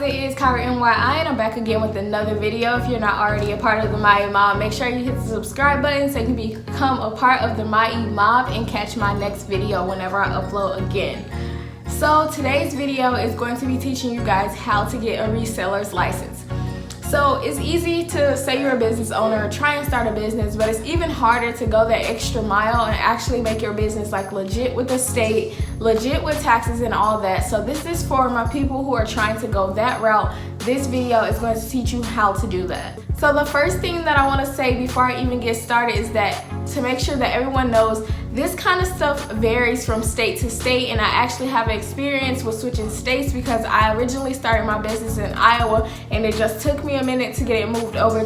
it is Kyra NYI, and I'm back again with another video. If you're not already a part of the MyE Mob, make sure you hit the subscribe button so you can become a part of the MyE Mob and catch my next video whenever I upload again. So today's video is going to be teaching you guys how to get a reseller's license. So it's easy to say you're a business owner or try and start a business, but it's even harder to go that extra mile and actually make your business like legit with the state, legit with taxes and all that. So this is for my people who are trying to go that route. This video is going to teach you how to do that. So the first thing that I want to say before I even get started is that to make sure that everyone knows this kind of stuff varies from state to state, and I actually have experience with switching states because I originally started my business in Iowa and it just took me a minute to get it moved over.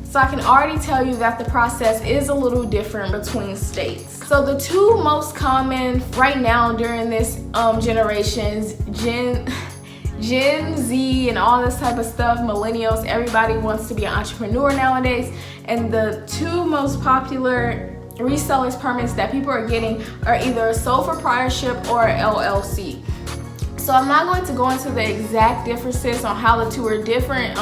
So I can already tell you that the process is a little different between states. So the two most common right now during this generations, Gen Z and all this type of stuff, millennials, everybody wants to be an entrepreneur nowadays, and the two most popular resellers permits that people are getting are either a sole proprietorship or an LLC. So I'm not going to go into the exact differences on how the two are different.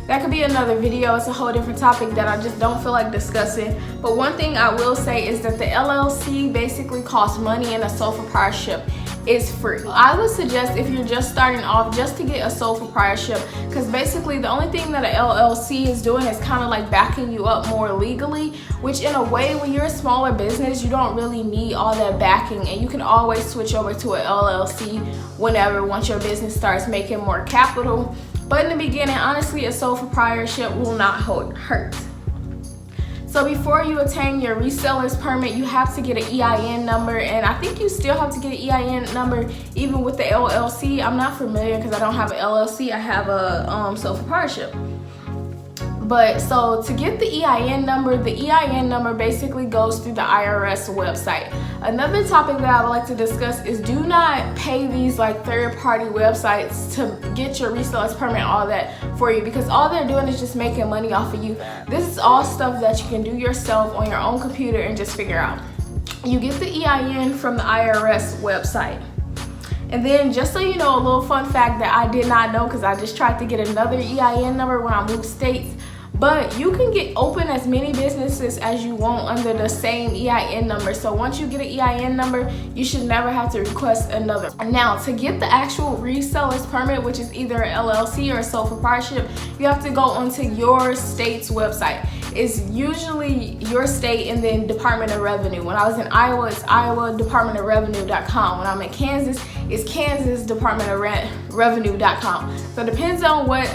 That could be another video. It's a whole different topic that I just don't feel like discussing. But one thing I will say is that the LLC basically costs money and a sole proprietorship is free. I would suggest if you're just starting off just to get a sole proprietorship, because basically the only thing that an LLC is doing is kind of like backing you up more legally, which in a way when you're a smaller business you don't really need all that backing, and you can always switch over to an LLC whenever once your business starts making more capital. But in the beginning, honestly, a sole proprietorship will not hurt. So before you attain your reseller's permit, you have to get an EIN number, and I think you still have to get an EIN number even with the LLC. I'm not familiar because I don't have an LLC. I have a sole proprietorship. But so to get the EIN number basically goes through the IRS website. Another topic that I would like to discuss is do not pay these like third-party websites to get your reseller's permit, all that for you, because all they're doing is just making money off of you. This is all stuff that you can do yourself on your own computer and just figure out. You get the EIN from the IRS website. And then just so you know, a little fun fact that I did not know because I just tried to get another EIN number when I moved states. But you can open as many businesses as you want under the same EIN number. So once you get an EIN number, you should never have to request another. Now, to get the actual reseller's permit, which is either an LLC or a sole proprietorship, you have to go onto your state's website. It's usually your state and then Department of Revenue. When I was in Iowa, it's Iowa Department of Revenue.com. When I'm in Kansas, it's Kansas Department of Revenue.com. So it depends on what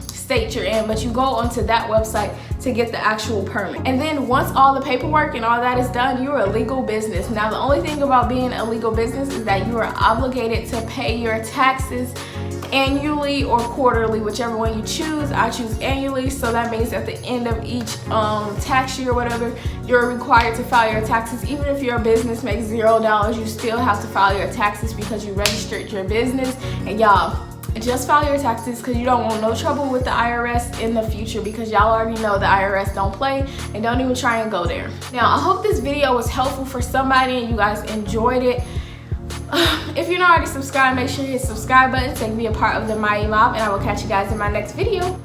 state you're in, but you go onto that website to get the actual permit. And then once all the paperwork and all that is done, you're a legal business. Now, the only thing about being a legal business is that you are obligated to pay your taxes annually or quarterly, whichever one you choose. I choose annually, so that means at the end of each tax year or whatever, you're required to file your taxes. Even if your business makes $0, you still have to file your taxes because you registered your business. And y'all, just file your taxes because you don't want no trouble with the IRS in the future, because y'all already know the IRS don't play, and don't even try and go there. Now, I hope this video was helpful for somebody and you guys enjoyed it. If you're not already subscribed, make sure you hit the subscribe button so you can be a part of the MyE Mob, and I will catch you guys in my next video.